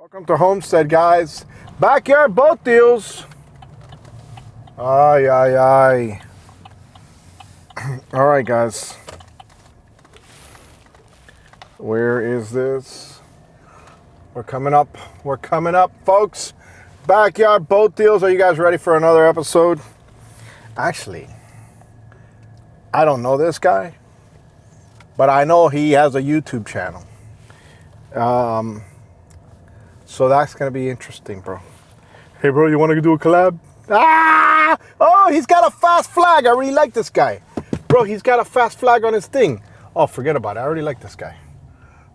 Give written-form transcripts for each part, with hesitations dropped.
Welcome to Homestead, guys. Backyard boat deals. Ay, ay, ay. All right, guys. Where is this? We're coming up. We're coming up, folks. Backyard boat deals. Are you guys ready for another episode? Actually, I don't know this guy, but I know he has a YouTube channel. So that's going to be interesting, bro. Hey, bro, you want to do a collab? Ah! Oh, he's got a fast flag. I really like this guy. Bro, he's got a fast flag on his thing. Oh, forget about it. I already like this guy.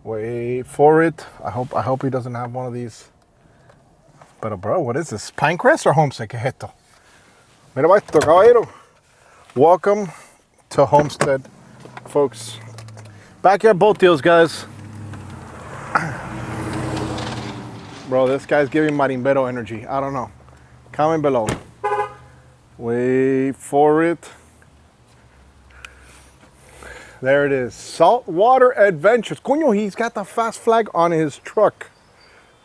Wait for it. I hope he doesn't have one of these. But, bro, what is this? Pinecrest or Homestead? ¿Qué es esto? Mira esto, caballero. Welcome to Homestead, folks. Backyard boat deals, guys. Bro, this guy's giving marimbero energy. I don't know. Comment below. Wait for it. There it is. Saltwater Adventures. Coño, he's got the fast flag on his truck.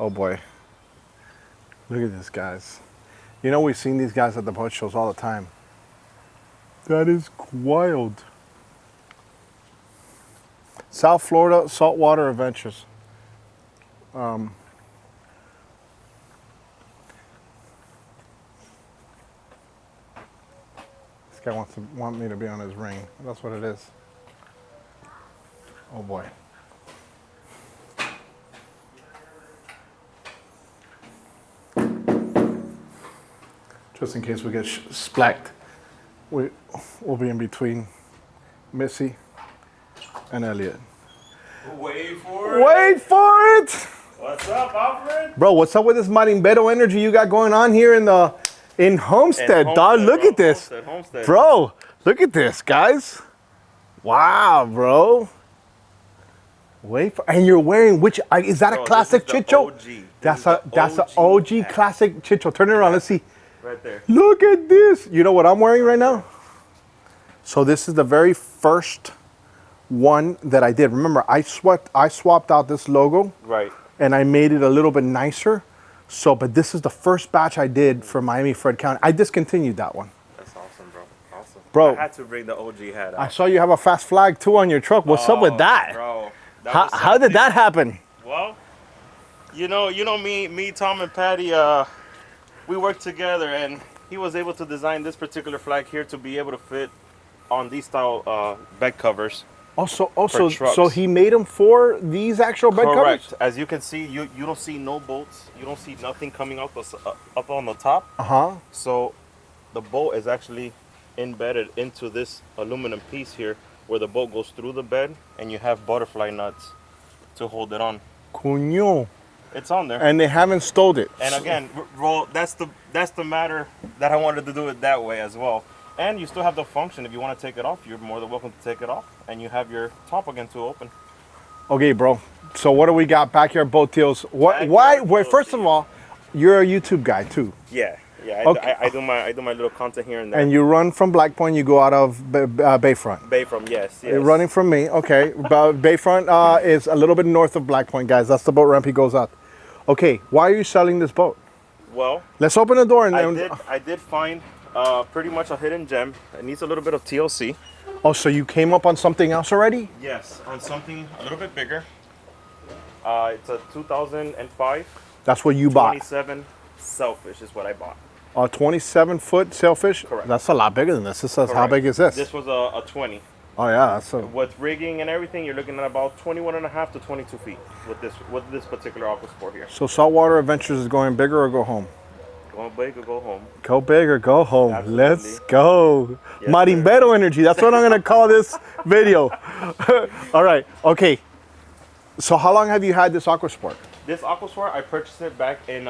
Oh boy. Look at this, guys. You know, we've seen these guys at the boat shows all the time. That is wild. South Florida Saltwater Adventures. This guy want me to be on his ring. That's what it is. Oh boy. Just in case we get splacked, we'll be in between Missy and Elliot. Wait for it. Wait for it! What's up, Alfred? Bro, what's up with this marimbero energy you got going on here in Homestead, dog? Look at this. Homestead. Bro, look at this, guys. Wow, bro. Wait for, and you're wearing which? Is that a classic Chicho? That's an OG classic Chicho. Turn it around. Let's see. Right there. Look at this. You know what I'm wearing right now? So this is the very first one that I did. Remember, I swapped out this logo. Right. And I made it a little bit nicer. So, but this is the first batch I did for Miami-Fred County. I discontinued that one. That's awesome, bro. Awesome. Bro, I had to bring the OG hat out. I saw you have a fast flag too on your truck. What's up with that? Bro. How did that happen? Well, you know me, Tom, and Patty. We worked together, and he was able to design this particular flag here to be able to fit on these style bed covers. So he made them for these actual bed covers? Correct. As you can see, you don't see no bolts. You don't see nothing coming up on the top. Uh-huh. So the bolt is actually embedded into this aluminum piece here where the bolt goes through the bed, and you have butterfly nuts to hold it on. Coño. It's on there. And they haven't stowed it. And again, well, that's the matter that I wanted to do it that way as well. And you still have the function. If you want to take it off, you're more than welcome to take it off. And you have your top again to open. Okay, bro. So what do we got? Backyard boat deals. First of all, you're a YouTube guy too. Yeah. Okay. I do my little content here and there. And you run from Black Point. You go out of Bayfront. Bayfront, yes. You're running from me. Okay. Bayfront is a little bit north of Black Point, guys. That's the boat ramp he goes out. Okay. Why are you selling this boat? Well, let's open the door and I did find pretty much a hidden gem. It needs a little bit of TLC. Oh, so you came up on something else already? Yes, on something a little bit bigger. It's a 2005. That's what you bought? 27 Sailfish is what I bought. A 27-foot Sailfish? Correct. That's a lot bigger than this. This says, how big is this? This was a 20. Oh, yeah. That's with rigging and everything, you're looking at about 21.5 to 22 feet with this particular Aquasport here. So Saltwater Adventures is going bigger or go home? Go big or go home. Go big or go home. Absolutely. Let's go. Yes, marimbero energy. That's what I'm going to call this video. All right. Okay. So how long have you had this Aquasport? This Aquasport, I purchased it back in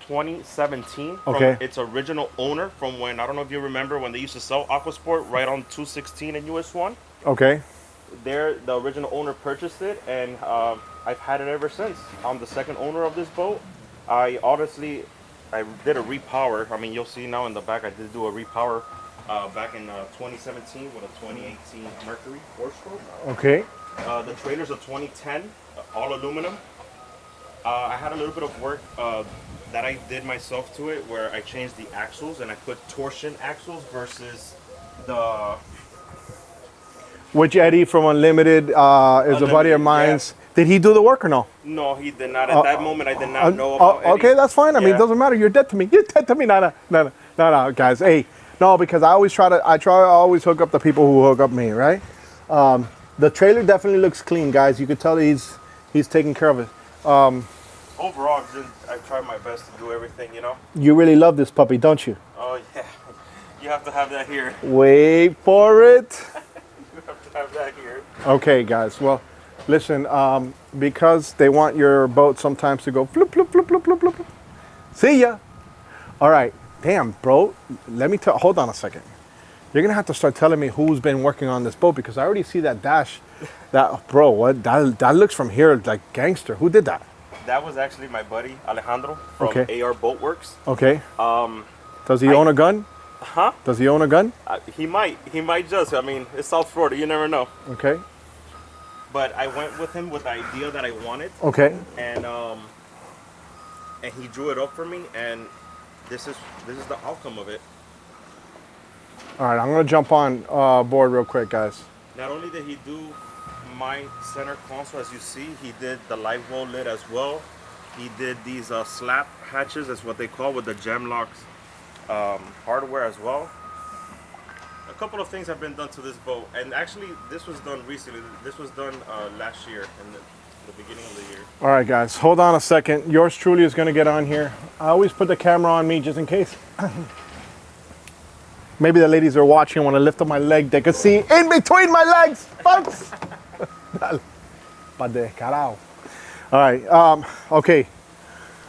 2017 from its original owner from when, I don't know if you remember, when they used to sell Aquasport right on 216 and US 1. Okay. The original owner purchased it, and I've had it ever since. I'm the second owner of this boat. I did a repower. I mean, you'll see now in the back, I did do a repower back in 2017 with a 2018 Mercury 4-stroke. Okay. The trailer's a 2010, all aluminum. I had a little bit of work that I did myself to it, where I changed the axles and I put torsion axles versus the Which Eddie from Unlimited is a buddy of Unlimited, mine's. Did he do the work or no? No, he did not. At that moment, I did not know about Eddie. Okay, that's fine. I mean, it Yeah. doesn't matter. You're dead to me. You're dead to me. No, guys. Hey, no, because I try to always hook up the people who hook up me, right? The trailer definitely looks clean, guys. You could tell he's taking care of it. Overall, I tried my best to do everything, you know? You really love this puppy, don't you? Oh, yeah. You have to have that here. Wait for it. You have to have that here. Okay, guys. Well, listen, because they want your boat sometimes to go floop, floop, floop, floop, floop, floop. See ya. All right. Damn, bro. Let me tell. Hold on a second. You're gonna have to start telling me who's been working on this boat because I already see that dash. Bro, what? That looks from here like gangster. Who did that? That was actually my buddy Alejandro from Okay. AR Boatworks. Okay. Does he own a gun? Huh? Does he own a gun? He might just. I mean, it's South Florida. You never know. Okay. But I went with him with the idea that I wanted, Okay. and he drew it up for me, and this is the outcome of it. All right. I'm gonna jump on board real quick, guys. Not only did he do my center console, as you see, he did the live well lid as well. He did these slap hatches, that's what they call, with the gem locks hardware as well. A couple of things have been done to this boat, and actually this was done recently. This was done last year, in the beginning of the year. All right, guys. Hold on a second. Yours truly is gonna get on here. I always put the camera on me just in case. Maybe the ladies are watching when I lift up my leg. They could see in between my legs, folks. Pa descarado. All right. Okay.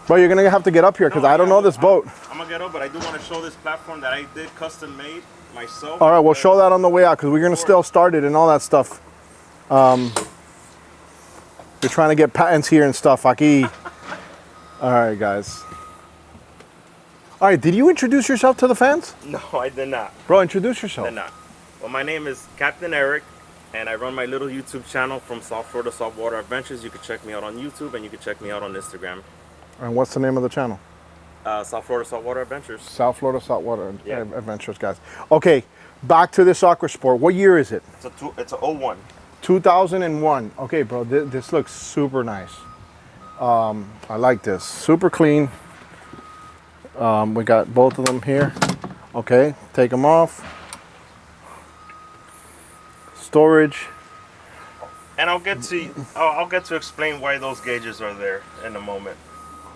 Bro, you're gonna have to get up here because I don't know this boat. I'm gonna get up, but I do want to show this platform that I did custom made myself. All right, we'll show that on the way out because we're gonna still start it and all that stuff. You're trying to get patents here and stuff, Aki. All right, guys. All right, did you introduce yourself to the fans? No, I did not. Bro, introduce yourself. I did not. Well, my name is Captain Eric, and I run my little YouTube channel from South Florida Saltwater Adventures. You can check me out on YouTube, and you can check me out on Instagram. And what's the name of the channel? South Florida Saltwater Adventures. South Florida Saltwater Yeah. Adventures, guys. Okay, back to this Aquasport. What year is it? It's a 01. 2001. Okay, bro, this looks super nice. I like this. Super clean. We got both of them here. Okay, take them off. Storage. And I'll get to explain why those gauges are there in a moment.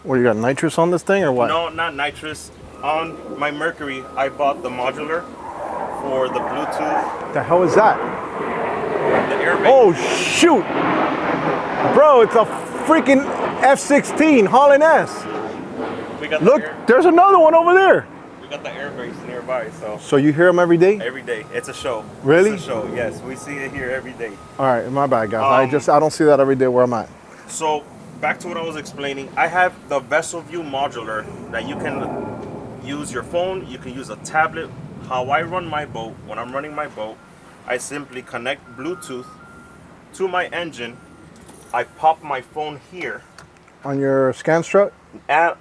What, you got nitrous on this thing or what? No, not nitrous. On my Mercury, I bought the modular for the Bluetooth, What the hell is that? the airbag. Oh, shoot. Bro, it's a freaking F-16 hauling ass. We got the Look, there's another one over there. we got the air base nearby, so So you hear them every day? every day it's a show. Really? It's a show. Yes, we see it here every day. All right, my bad, guys. I don't see that every day where I'm at. So back to what I was explaining. I have the Vessel View modular that you can use your phone. You can use a tablet. How I run my boat, when I'm running my boat, I simply connect Bluetooth to my engine. I pop my phone here, On your scan strut? and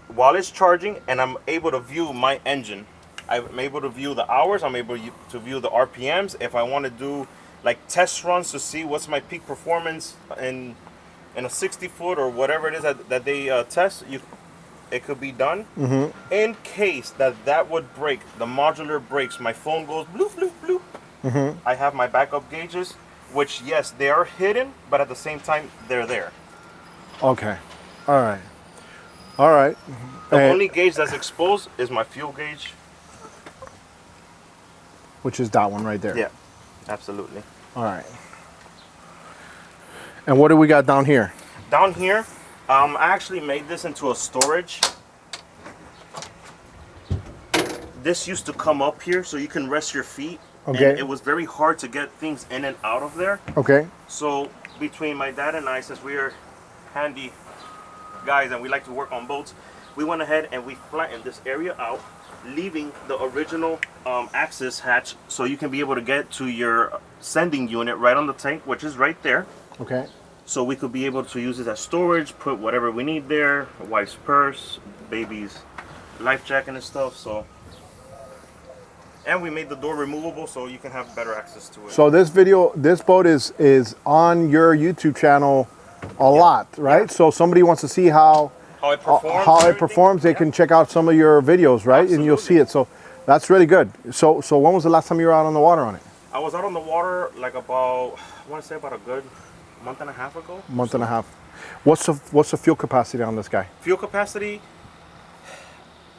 while it's charging, and I'm able to view my engine. I'm able to view the hours. I'm able to view the RPMs. If I want to do like test runs to see what's my peak performance in a 60 foot or whatever it is that they test, it could be done. In case that would break, the modular breaks, my phone goes bloop bloop bloop. I have my backup gauges, which yes, they are hidden, but at the same time they're there. Okay. All right. All right. The And- only gauge that's exposed is my fuel gauge. which is that one right there. Yeah, absolutely. All right. And what do we got down here? Down here, I actually made this into a storage. This used to come up here so you can rest your feet. Okay. And it was very hard to get things in and out of there. Okay. So between my dad and I, since we are handy guys and we like to work on boats, we went ahead and we flattened this area out, leaving the original access hatch so you can be able to get to your sending unit right on the tank, which is right there. Okay. so we could be able to use it as storage, put whatever we need there, a wife's purse, baby's life jacket and stuff. So, and we made the door removable so you can have better access to it. So this boat is on your YouTube channel a lot, right? Yeah. So somebody wants to see how it performs, they can check out some of your videos, right? Absolutely. And you'll see it. So that's really good. So when was the last time you were out on the water on it? I was out on the water like about, I want to say about a good month and a half ago. Month and a half. What's the fuel capacity on this guy? Fuel capacity,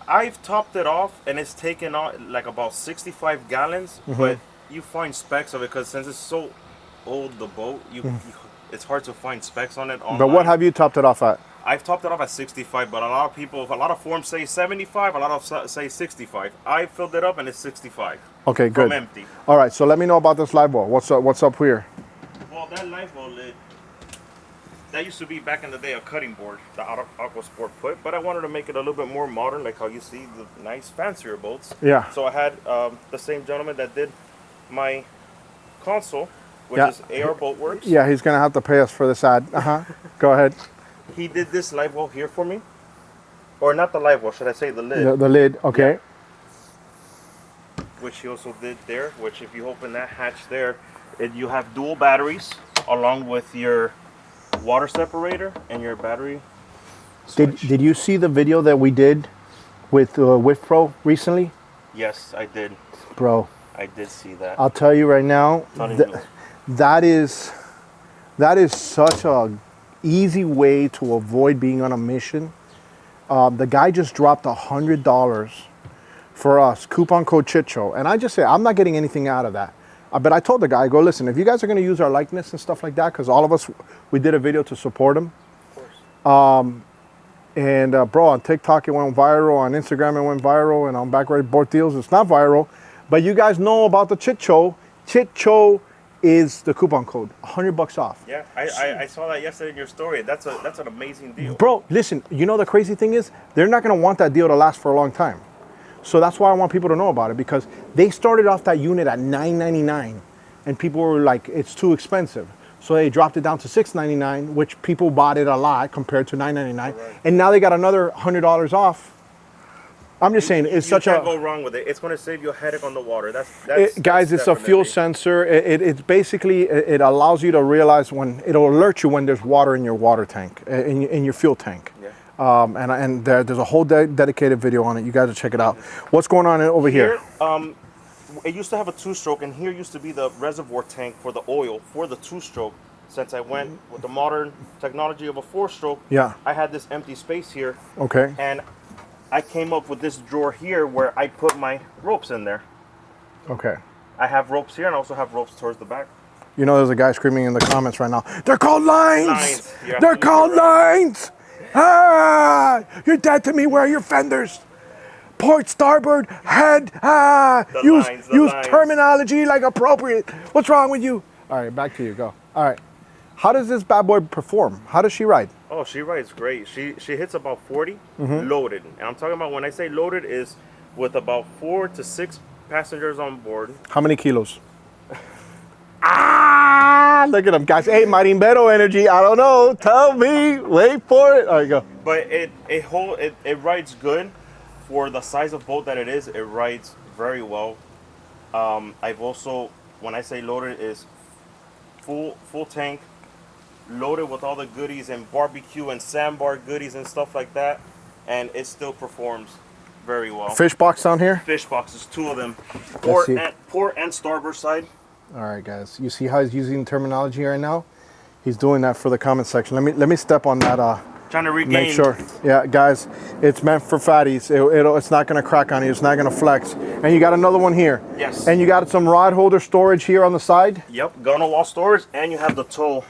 I've topped it off and it's taken on like about 65 gallons, but you find specs of it because since it's so old, the boat, it's hard to find specs on it online. But what have you topped it off at? I've topped it off at 65, but a lot of forums say 75, a lot of say 65. I filled it up and it's 65. Okay, good. From empty. All right, so let me know about this live well. What's up here? Well, that live well lid, that used to be back in the day a cutting board that Aquasport put, but I wanted to make it a little bit more modern, like how you see the nice fancier boats. Yeah. So I had the same gentleman that did my console, which is AR Boatworks. Yeah, he's gonna have to pay us for this ad. Go ahead. He did this live well here for me, or not the live well, should I say the lid? The lid, okay. Yeah. Which he also did there. Which if you open that hatch there, you have dual batteries along with your water separator and your battery switch. Did you see the video that we did with Pro recently? Yes, I did. Bro, I did see that. I'll tell you right now, that is such a easy way to avoid being on a mission. The guy just dropped $100 for us, coupon code CHITSHOW, and I just say I'm not getting anything out of that. But I told the guy, I go, listen, if you guys are going to use our likeness and stuff like that, because all of us, we did a video to support him. Of course. Bro, on TikTok it went viral, on Instagram it went viral, and on Backward Board Deals it's not viral. But you guys know about the CHITSHOW. CHITSHOW is the coupon code, $100 off. Yeah, I saw that yesterday in your story. That's an amazing deal. Bro, listen, you know the crazy thing is, they're not going to want that deal to last for a long time. So that's why I want people to know about it, because they started off that unit at $9.99 and people were like, it's too expensive. So they dropped it down to $6.99, which people bought it a lot compared to $9.99. Right. And now they got another $100 off. I'm just saying, it's such a... You can't go wrong with it. It's going to save you a headache on the water. Guys, it's a fuel sensor. It's basically, it allows you to realize it'll alert you when there's water in your water tank, in your fuel tank. Yeah. And there's a whole dedicated video on it. You guys will check it out. What's going on over here? It used to have a two-stroke, and here used to be the reservoir tank for the oil for the two-stroke. Since I went with the modern technology of a four-stroke, I had this empty space here. Okay. And I came up with this drawer here where I put my ropes in there. Okay. I have ropes here and I also have ropes towards the back. You know there's a guy screaming in the comments right now, they're called lines! They're called lines! Ah! You're dead to me, where are your fenders? Port, starboard, head, use terminology like appropriate. What's wrong with you? All right, back to you, go. All right. How does this bad boy perform? How does she ride? Oh, she rides great. She hits about 40 loaded. And I'm talking about, when I say loaded, is with about 4 to 6 passengers on board. How many kilos? Look at them guys. Hey, Marimbero energy. I don't know. Tell me. Wait for it. All right, go. But it rides good for the size of boat that it is. It rides very well. I've also, when I say loaded, is full tank, loaded with all the goodies and barbecue and sandbar goodies and stuff like that, and it still performs very well. Fish box down here? Fish boxes, 2 of them. Port and starboard side. All right, guys. You see how he's using terminology right now? He's doing that for the comment section. Let me step on that. Trying to regain. Make sure. Yeah, guys, it's meant for fatties. It's not going to crack on you. It's not going to flex. And you got another one here. Yes. And you got some rod holder storage here on the side. Yep, gunnel wall storage, and you have the toe.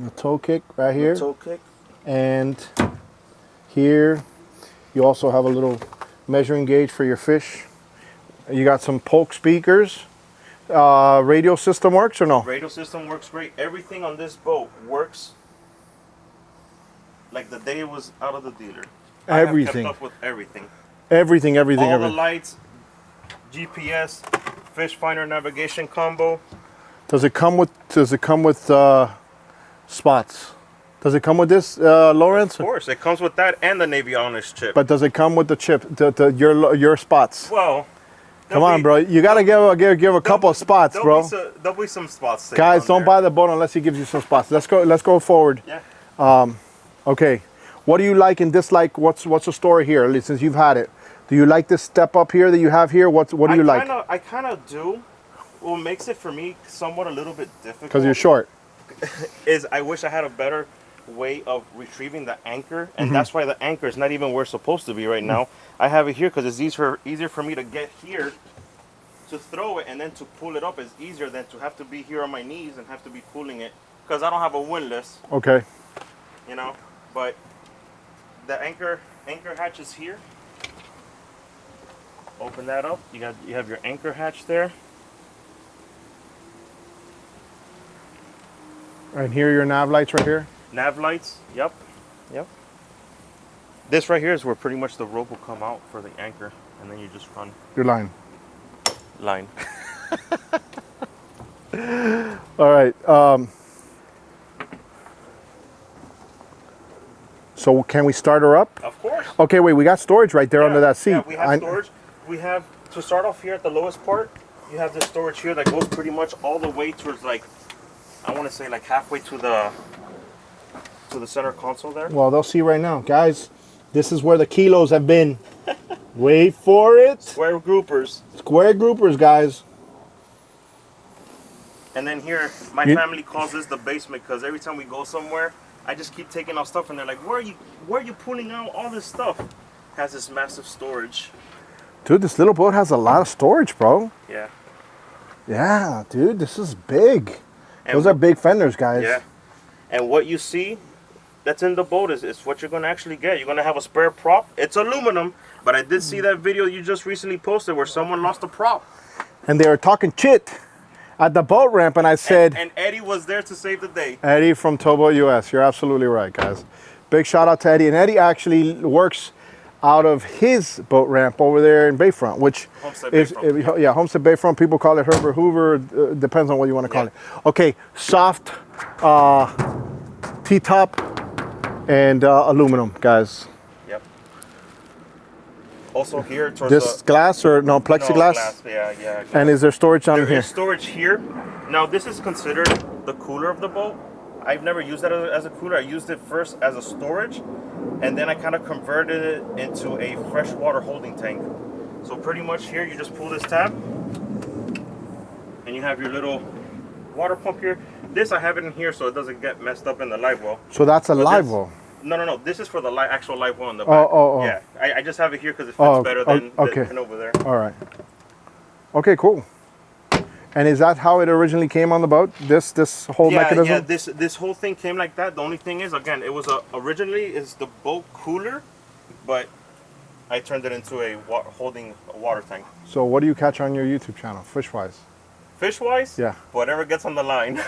The toe kick right here. The toe kick. And here you also have a little measuring gauge for your fish. You got some Polk speakers. Radio system works or no? Radio system works great. Everything on this boat works like the day it was out of the dealer. Everything. I have kept up with everything. Everything. All the lights, GPS, fish finder navigation combo. Does it come with spots. Does it come with this, Lawrence? Of course, it comes with that and the Navy Honors chip. But does it come with the chip, your spots? Well, Come on, bro. You gotta give a couple of spots, bro. There'll be some spots. Guys, don't buy the boat unless he gives you some spots. Let's go forward. Yeah. Okay. What do you like and dislike? What's the story here? At least since you've had it. Do you like this step up here that you have here? What do you like? I kind of do. What makes it for me somewhat a little bit difficult. Because you're short. Is I wish I had a better way of retrieving the anchor, and that's why the anchor is not even where it's supposed to be right now. I have it here because it's easier for me to get here to throw it, and then to pull it up is easier than to have to be here on my knees and have to be pulling it because I don't have a windlass. Okay. You know, but the anchor hatch is here. Open that up. You have your anchor hatch there. And here are your nav lights right here. Nav lights. Yep. This right here is where pretty much the rope will come out for the anchor, and then you just run. Your line. All right. So can we start her up? Of course. Okay, wait. We got storage right there under that seat. Yeah, we have storage. We have, to start off here at the lowest part, you have this storage here that goes pretty much all the way towards, like, I want to say like halfway to the center console there. Well, they'll see right now. Guys, this is where the kilos have been. Wait for it. Square groupers. Square groupers, guys. And then here, my family calls this the basement because every time we go somewhere, I just keep taking out stuff, and they're like, where are you pulling out all this stuff? Has this massive storage. Dude, this little boat has a lot of storage, bro. Yeah. Yeah, dude, this is big. And those are big fenders, guys. Yeah. And what you see that's in the boat is what you're going to actually get. You're going to have a spare prop. It's aluminum, but I did see that video you just recently posted where someone lost a prop. And they were talking shit at the boat ramp, and I said... And Eddie was there to save the day. Eddie from Towboat US. You're absolutely right, guys. Big shout out to Eddie. And Eddie actually works out of his boat ramp over there in Bayfront, which Homestead is Bayfront. Yeah, Homestead Bayfront. People call it Herbert Hoover. Depends on what you want to call it. Okay, soft T-top and aluminum, guys. Yep. Also here towards this glass or no plexiglass? No, glass. Yeah. Glass. And is there storage down here? There is storage here. Now this is considered the cooler of the boat. I've never used that as a cooler. I used it first as a storage, and then I kind of converted it into a freshwater holding tank. So pretty much here, you just pull this tab, and you have your little water pump here. This, I have it in here so it doesn't get messed up in the live well. So that's a live well? No. This is for the actual live well in the back. Oh. Yeah, I just have it here because it fits better than over there. All right. Okay, cool. And is that how it originally came on the boat? This whole mechanism? Yeah, this whole thing came like that. The only thing is, again, it was originally is the boat cooler, but I turned it into a holding a water tank. So what do you catch on your YouTube channel, fish-wise? Fish-wise? Yeah. Whatever gets on the line.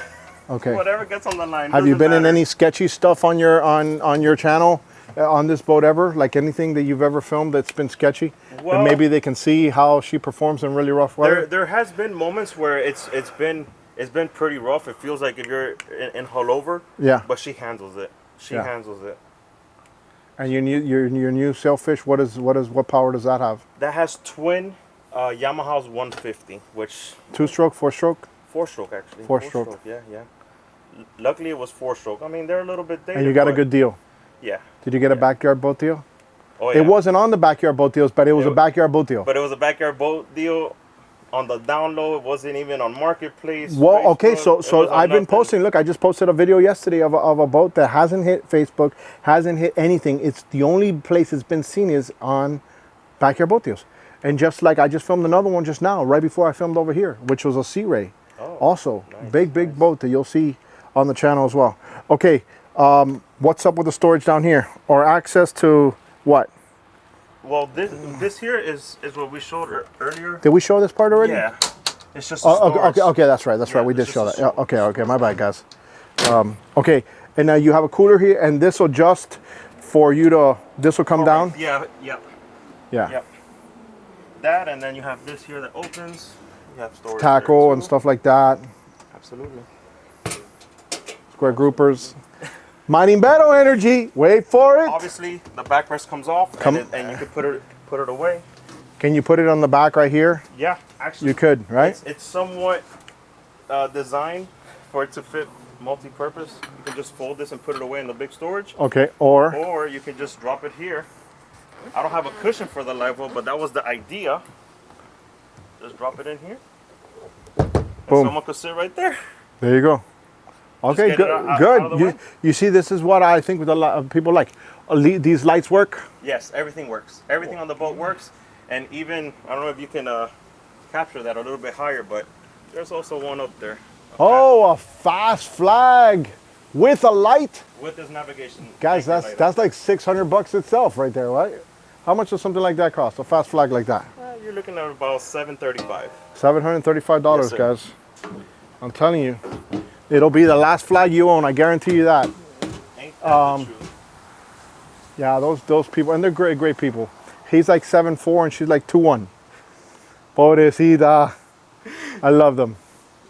Okay. Whatever gets on the line. Have you been in any sketchy stuff on your channel? On this boat ever? Like anything that you've ever filmed that's been sketchy? Well, and maybe they can see how she performs in really rough weather? There has been moments where it's been pretty rough. It feels like if you're in hull over. Yeah. But she handles it. She handles it. And your new sailfish, what power does that have? That has twin Yamaha's 150, which 2-stroke, 4-stroke? 4-stroke actually. 4-stroke. Yeah. Luckily it was 4-stroke. I mean they're a little bit dated. And you got a good deal. Yeah. Did you get a backyard boat deal? Oh, yeah. It wasn't on the backyard boat deals, but it was a backyard boat deal. But it was a backyard boat deal on the down low. It wasn't even on Marketplace. Well, Facebook. okay, so I've been posting. Look, I just posted a video yesterday of a boat that hasn't hit Facebook, hasn't hit anything. It's the only place it's been seen is on backyard boat deals. And just like I just filmed another one just now, right before I filmed over here, which was a Sea Ray. Oh, also, nice, big boat that you'll see on the channel as well. Okay. What's up with the storage down here, or access to what? Well, this here is what we showed earlier. Did we show this part already? Yeah, it's just storage. Okay, that's right. We did show that. Okay, my bad, guys. Okay, and now you have a cooler here, and this will just for you to. This will come down. Yeah. Yeah. That, and then you have this here that opens. You have storage. Tackle and stuff like that. Absolutely. square groupers. Mining Beto energy. Wait for it. Obviously, the backrest comes off, and you can put it away. Can you put it on the back right here? Yeah, actually. You could, right? It's somewhat designed for it to fit multi-purpose. You can just fold this and put it away in the big storage. Okay, or you can just drop it here. I don't have a cushion for the live well, but that was the idea. Just drop it in here. And boom. someone could sit right there. There you go. Okay, good. Good. You see, this is what I think with a lot of people like. These lights work? Yes, everything works. Everything on the boat works. And even, I don't know if you can capture that a little bit higher, but there's also one up there. Oh, a fast flag with a light? With this navigation. Guys, that's like $600 itself right there, right? How much does something like that cost? A fast flag like that? You're looking at about $735. $735, yes, guys. I'm telling you, it'll be the last flag you own. I guarantee you that. Ain't that the truth? Yeah, those people, and they're great people. He's like 7'4" and she's like 2'1". Pobrecita. I love them.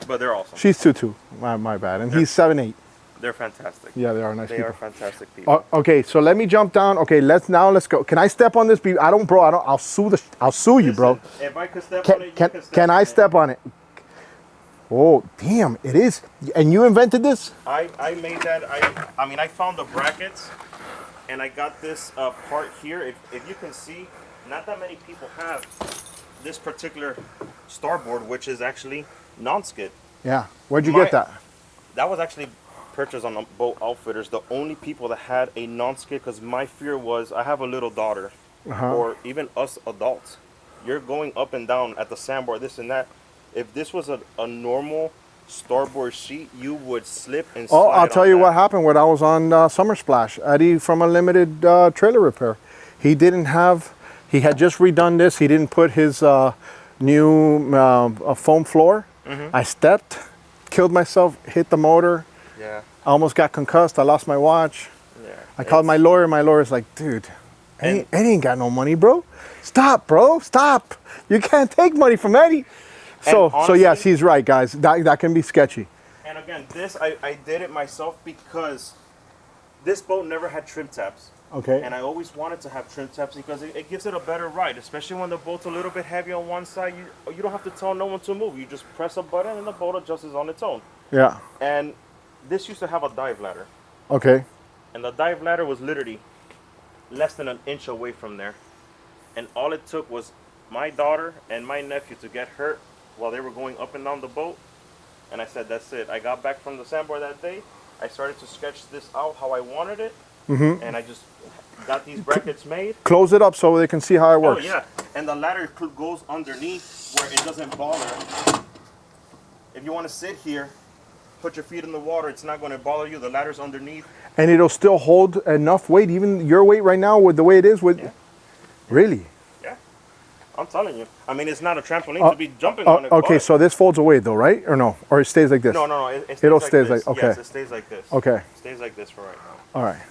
But they're awesome. She's 2'2". My bad. And he's 7'8". They're fantastic. Yeah, they are nice people. They are fantastic people. Okay, so let me jump down. Okay, let's go. Can I step on this? I'll sue you, bro. If I could step on it, can I step on it? Oh, damn, it is. And you invented this? I made that. I mean, I found the brackets, and I got this part here. If you can see, not that many people have this particular starboard, which is actually non-skid. Yeah. Where'd you get that? That was actually purchased on Boat Outfitters. The only people that had a non-skid, because my fear was, I have a little daughter, or even us adults. You're going up and down at the sandbar, this and that. If this was a normal starboard sheet, you would slip and slide. Oh, I'll tell you what happened when I was on Summer Splash. Eddie from Unlimited Trailer Repair. He had just redone this. He didn't put his new foam floor. I stepped, killed myself, hit the motor. Yeah. I almost got concussed. I lost my watch. Yeah. I called my lawyer. My lawyer's like, dude, Eddie ain't got no money, bro. Stop, bro. Stop. You can't take money from Eddie. So yes, he's right, guys. That can be sketchy. And again, this I did it myself because this boat never had trim tabs. Okay. And I always wanted to have trim tabs because it gives it a better ride, especially when the boat's a little bit heavy on one side. You don't have to tell no one to move. You just press a button and the boat adjusts on its own. Yeah. And this used to have a dive ladder. Okay. And the dive ladder was literally less than an inch away from there. And all it took was my daughter and my nephew to get hurt while they were going up and down the boat. And I said, that's it. I got back from the sandbar that day. I started to sketch this out how I wanted it. And I just got these brackets made. Close it up so they can see how it works. Oh, yeah. And the ladder goes underneath where it doesn't bother. If you want to sit here, put your feet in the water, it's not going to bother you. The ladder's underneath. And it'll still hold enough weight, even your weight right now with the way it is? Yeah. Really? Yeah. I'm telling you. I mean, it's not a trampoline to be jumping on it. Okay, so this folds away though, right? Or no? Or it stays like this? No. It stays like okay. Yes, it stays like this. Okay. It stays like this for right now. All right.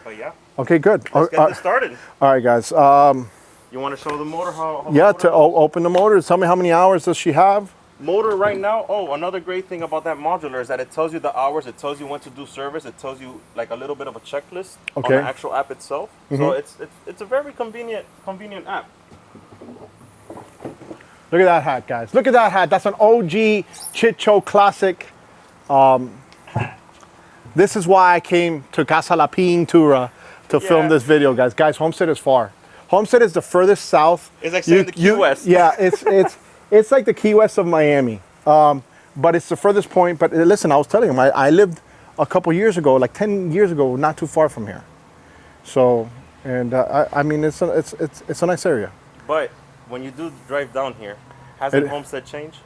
But yeah. Okay, good. Let's get this started. All right, guys. You want to show the motor how yeah, to open the motor. Tell me how many hours does she have? Motor right now. Oh, another great thing about that modular is that it tells you the hours. It tells you when to do service. It tells you like a little bit of a checklist on the actual app itself. So it's a very convenient app. Look at that hat, guys. Look at that hat. That's an OG Chicho classic. This is why I came to Casa La Pintura to film this video, guys. Guys, Homestead is far. Homestead is the furthest south. It's like saying the Key West. Yeah, it's like the Key West of Miami. But it's the furthest point. But listen, I was telling him, I lived a couple years ago, like 10 years ago, not too far from here. So, and I mean, it's a nice area. But when you do drive down here, hasn't Homestead changed?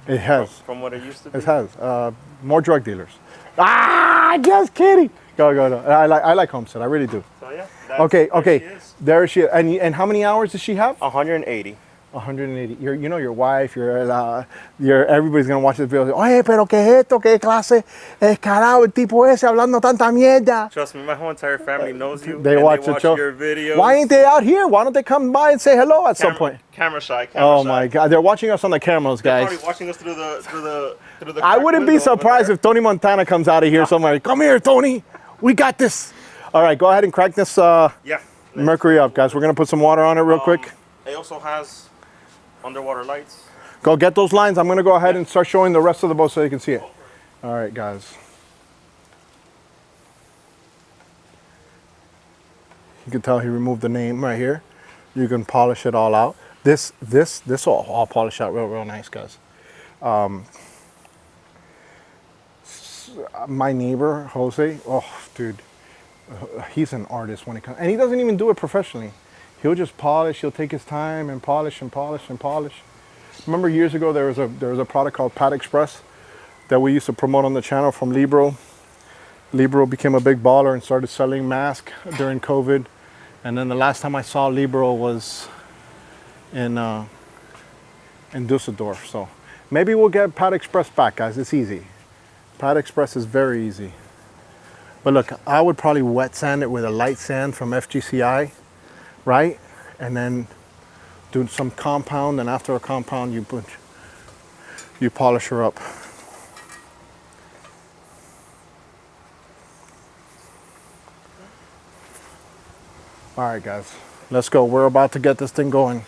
It has. From what it used to be? It has. More drug dealers. Just kidding. Go. I like Homestead. I really do. So yeah. Okay. There she is. There she is. And how many hours does she have? 180. 180. You know your wife, everybody's gonna watch this video. Oye, pero qué es esto? ¿Qué clase escalado el tipo ese hablando tanta mierda? Trust me, my whole entire family knows you. They watch the show. Your videos. Why ain't they out here? Why don't they come by and say hello at some point? Camera shy. Oh my God, they're watching us on the cameras, guys. They're probably watching us through the. I wouldn't be surprised if Tony Montana comes out of here somewhere. Come here, Tony. We got this. All right, go ahead and crack this Mercury up, guys. We're gonna put some water on it real quick. It also has underwater lights. Go get those lines. I'm gonna go ahead and start showing the rest of the boat so you can see it. All right, guys. You can tell he removed the name right here. You can polish it all out. This will all polish out real nice, guys. My neighbor, Jose, oh, dude, he's an artist when it comes, and he doesn't even do it professionally. He'll just polish. He'll take his time and polish and polish and polish. Remember years ago there was a product called Pad Express that we used to promote on the channel from Libro. Libro became a big baller and started selling masks during COVID. And then the last time I saw Libro was in Dusseldorf. So maybe we'll get Pad Express back, guys. It's easy. Pad Express is very easy. But look, I would probably wet sand it with a light sand from FGCI, right? And then do some compound, and after a compound you polish her up. All right, guys, let's go. We're about to get this thing going.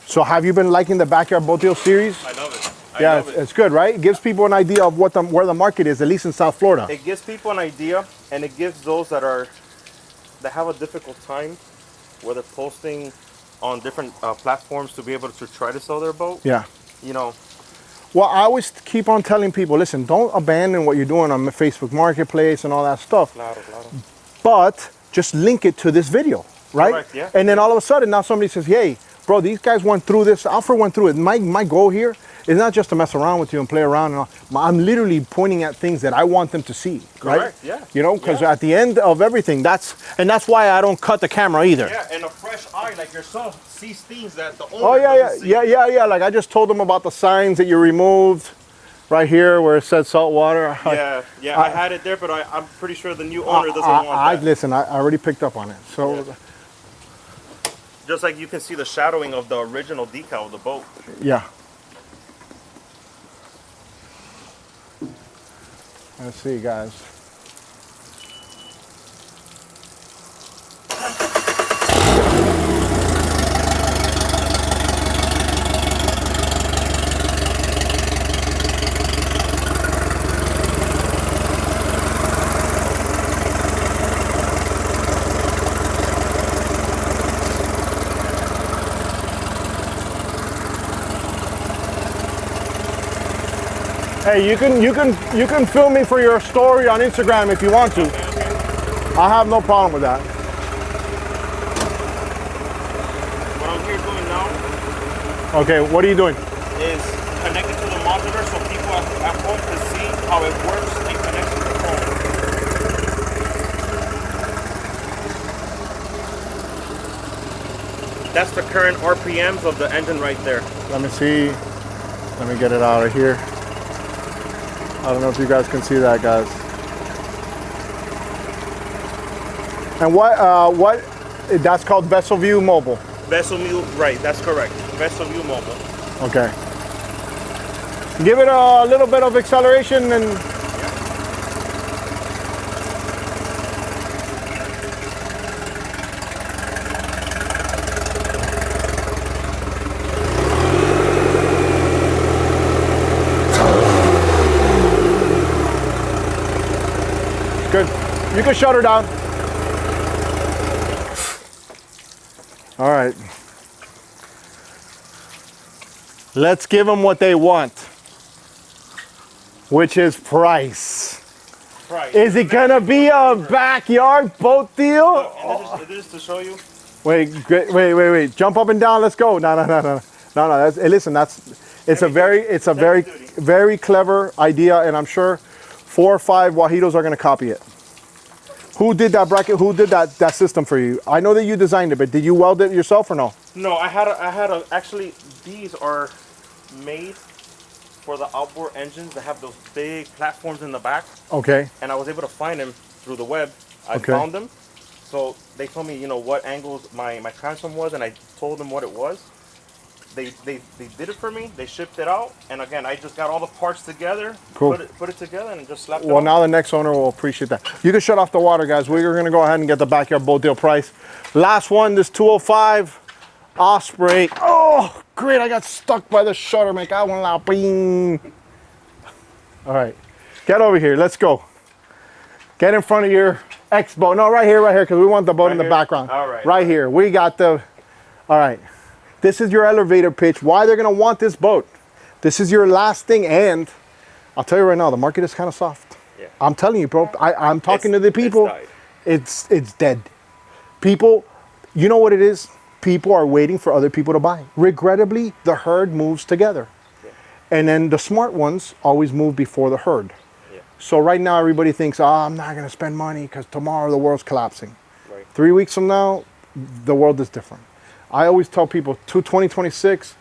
So have you been liking the Backyard Boat Deal series? I love it. Yeah, it's good, right? It gives people an idea of where the market is, at least in South Florida. It gives people an idea, and it gives those that have a difficult time, where they're posting on different platforms to be able to try to sell their boat. Yeah. You know. Well, I always keep on telling people, listen, don't abandon what you're doing on Facebook Marketplace and all that stuff. Claro. But just link it to this video, right? Correct, yeah. And then all of a sudden, now somebody says, hey, bro, these guys went through this. Alfred went through it. My goal here is not just to mess around with you and play around. And all. I'm literally pointing at things that I want them to see, right? Correct, yeah. You know, because at the end of everything, that's why I don't cut the camera either. Yeah, and a fresh eye like yourself sees things that the owner doesn't see. Yeah. Like I just told them about the signs that you removed right here where it said salt water. Yeah, I had it there, but I'm pretty sure the new owner doesn't want that. Listen, I already picked up on it. So. Yeah. Just like you can see the shadowing of the original decal of the boat. Yeah. Let's see, guys. Hey, you can film me for your story on Instagram if you want to. I have no problem with that. What I'm here doing now. Okay, what are you doing? Is connected to the Montaner so people at home can see how it works in connection to the phone. That's the current RPMs of the engine right there. Let me see. Let me get it out of here. I don't know if you guys can see that, guys. And what? That's called Vessel View Mobile. Vessel View, right? That's correct. Vessel View Mobile. Okay. Give it a little bit of acceleration and. Good. You can shut her down. All right. Let's give them what they want, which is price. Is it gonna be a backyard boat deal? Look, and this is to show you. Wait. Jump up and down. Let's go. No. Listen, it's a very clever idea, and I'm sure 4 or 5 Wajitos are gonna copy it. Who did that bracket? Who did that system for you? I know that you designed it, but did you weld it yourself or no? No, I had a. Actually, these are made for the outboard engines that have those big platforms in the back. Okay. And I was able to find them through the web. I Okay. found them. So they told me, you know, what angles my transom was, and I told them what it was. They did it for me. They shipped it out, and again, I just got all the parts together, Cool. put it together, and just slapped it Well, on. now the next owner will appreciate that. You can shut off the water, guys. We're going to go ahead and get the backyard boat deal price. Last one, this 205 Osprey. Oh, great. I got stuck by the shutter. Make I want to bing. All right. Get over here. Let's go. Get in front of your X boat. No, right here, because we want the boat in the background. All right. Right here. We got the... All right. This is your elevator pitch. Why they're going to want this boat. This is your last thing. And I'll tell you right now, the market is kind of soft. Yeah. I'm telling you, bro. I'm talking to the people. It's It's dead. People, you know what it is? People are waiting for other people to buy. Regrettably, the herd moves together. Yeah. And then the smart ones always move before the herd. Yeah. So right now, everybody thinks, oh, I'm not going to spend money because tomorrow the world's collapsing. Right. 3 weeks from now, the world is different. I always tell people, 2026,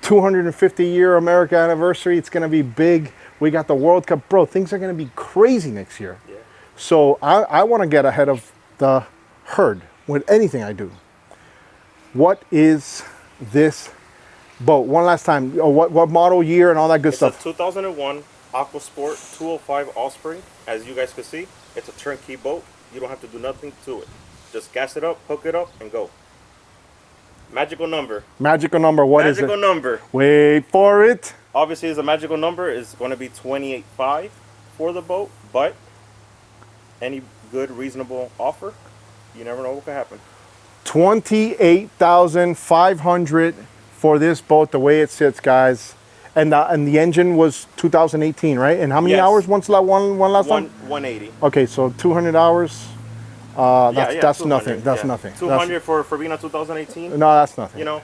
250-year America anniversary, it's going to be big. We got the World Cup. Bro, things are going to be crazy next year. Yeah. So I want to get ahead of the herd with anything I do. What is this boat? One last time, what model, year, and all that good It's stuff? a 2001 Aquasport 205 Osprey. As you guys can see, it's a turnkey boat. You don't have to do nothing to it. Just gas it up, hook it up, and go. Magical number. Magical number, what is it? Magical number. Wait for it. Obviously, the magical number is going to be 28.5 for the boat, but any good, reasonable offer, you never know what could happen. 28,500 for this boat, the way it sits, guys. And the engine was 2018, right? And how many Yes. hours? One last time? 180. Okay, so 200 hours. That's 200, nothing. That's yeah. nothing. 200 for being a 2018. No, that's nothing. You know.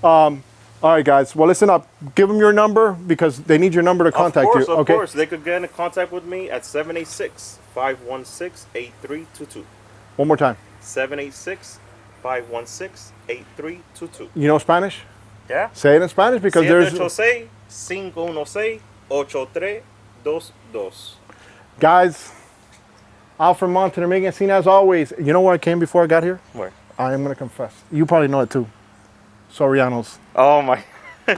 All right, guys. Well, listen up. Give them your number because they need your number to contact you. Of course. They could get in contact with me at 786-516-8322. One more time. 786-516-8322. You know Spanish? Yeah. Say it in Spanish because there's... 786-516-8322. Guys, Alfred Montaner making a scene as always. You know where I came before I got here? Where? I am going to confess. You probably know it too. Soriano's. Oh my.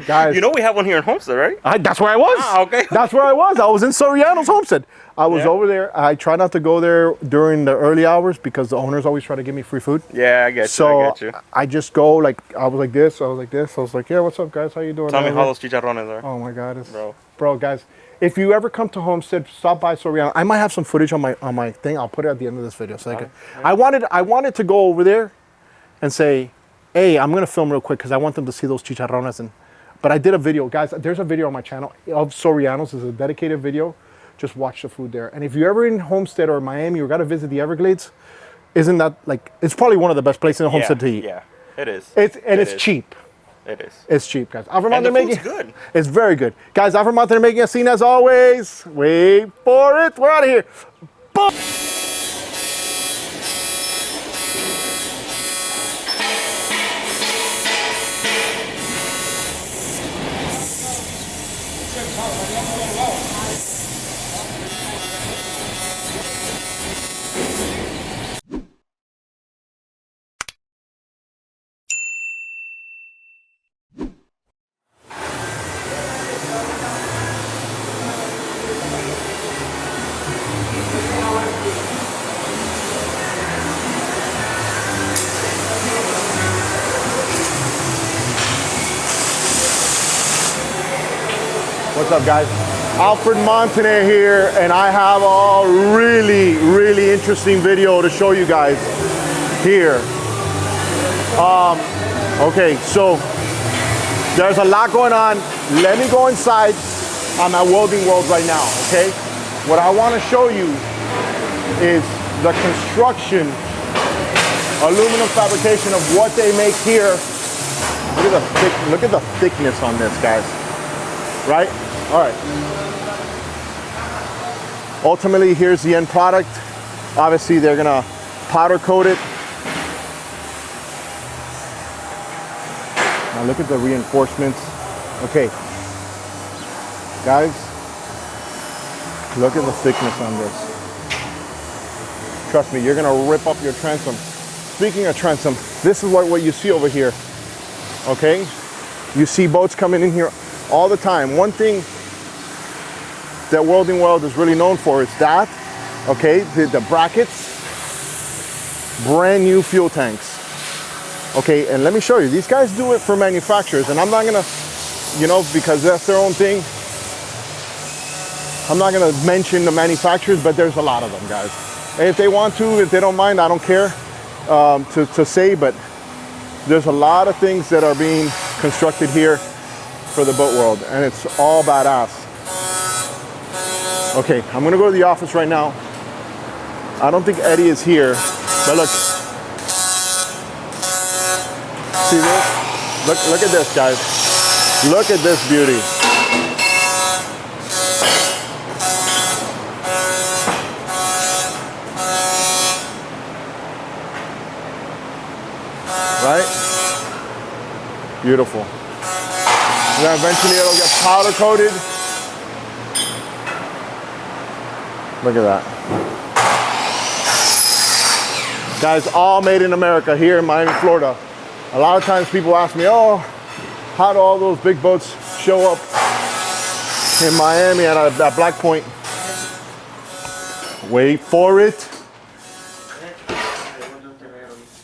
Guys. You know we have one here in Homestead, right? That's where I was. Ah, okay. That's where I was. I was in Soriano's Homestead. I was over there. I try not to go there during the early hours because the owners always try to give me free food. Yeah, I get you. So I get you. I just go like, I was like this. I was like this. I was like, yeah, what's up, guys? How you doing? Tell me how those chicharrones are. Oh my God. Bro, guys, if you ever come to Homestead, stop by Soriano. I might have some footage on my thing. I'll put it at the end of this video. So I wanted to go over there and say, hey, I'm gonna film real quick because I want them to see those chicharrones. But I did a video, guys. There's a video on my channel of Soriano's. It's a dedicated video. Just watch the food there. And if you're ever in Homestead or Miami or got to visit the Everglades, isn't that like, it's probably one of the best places in Homestead to eat. Yeah, it is. It's cheap. It is. It's cheap, guys. Alfred And the Montaner food's good. It's very good. Guys, Alfred Montaner making a scene as always. Wait for it. We're out of here. Boom! What's up, guys? Alfred Montaner here, and I have a really interesting video to show you guys here. Okay, so there's a lot going on. Let me go inside. I'm at Welding World right now, okay? What I want to show you is the construction, aluminum fabrication of what they make here. Look at the thickness on this, guys. Right? All right. Ultimately, here's the end product. Obviously, they're gonna powder coat it. Now look at the reinforcements. Okay, guys, look at the thickness on this. Trust me, you're gonna rip up your transom. Speaking of transom, this is what you see over here, okay? You see boats coming in here all the time. One thing that Welding World is really known for is that, okay, the brackets, brand new fuel tanks. Okay, and let me show you, these guys do it for manufacturers, and I'm not gonna, you know, because that's their own thing, I'm not gonna mention the manufacturers, but there's a lot of them, guys. And if they want to, if they don't mind, I don't care to say, but there's a lot of things that are being constructed here for the boat world, and it's all badass. Okay, I'm gonna go to the office right now. I don't think Eddie is here, but look. See this? Look at this, guys. Look at this beauty. Right? Beautiful. And then eventually it'll get powder coated. Look at that. Guys, all made in America here in Miami, Florida. A lot of times people ask me, oh, how do all those big boats show up in Miami at Black Point? Wait for it.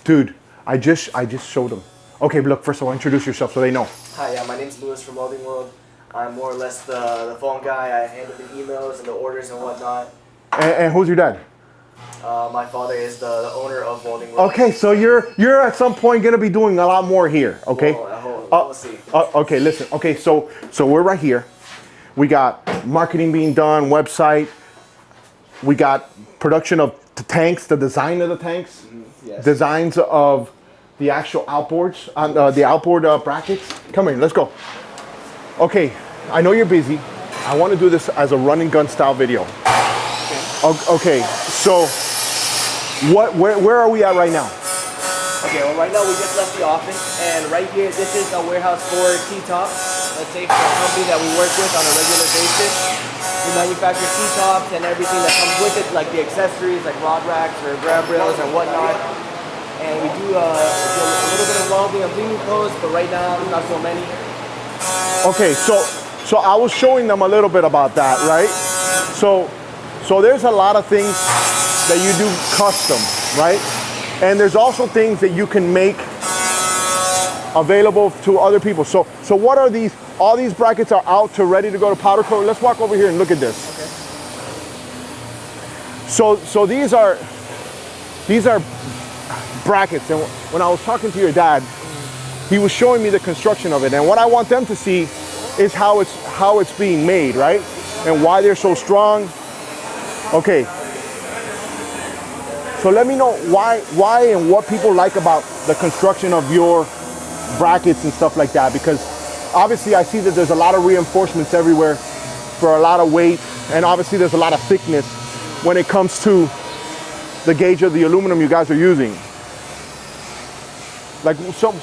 Dude, I just showed them. Okay, look, first of all, introduce yourself so they know. Hi, my name's Lewis from Welding World. I'm more or less the phone guy. I handle the emails and the orders and whatnot. And who's your dad? My father is the owner of Welding World. Okay, so you're at some point gonna be doing a lot more here, okay? We'll see. Okay, listen. Okay, so we're right here. We got marketing being done, website. We got production of the tanks, the design of the tanks, Yes. designs of the actual outboards, the outboard brackets. Come here, let's go. Okay, I know you're busy. I want to do this as a run and gun style video. Okay, so where are we at right now? Okay, well right now we just left the office, and right here, this is a warehouse for T-tops. Let's say for a company that we work with on a regular basis. We manufacture T-tops and everything that comes with it, like the accessories, like rod racks or grab rails and whatnot. And we do a little bit of welding of cleaning clothes, but right now, not so many. Okay, so I was showing them a little bit about that, right? So there's a lot of things that you do custom, right? And there's also things that you can make available to other people. So what are these? All these brackets are out to ready to go to powder coat. Let's walk over here and look at this. Okay. So these are brackets. And when I was talking to your dad, he was showing me the construction of it. And what I want them to see is how it's being made, right? And why they're so strong. Okay. So let me know why and what people like about the construction of your brackets and stuff like that, because obviously I see that there's a lot of reinforcements everywhere for a lot of weight, and obviously there's a lot of thickness when it comes to the gauge of the aluminum you guys are using. Like, so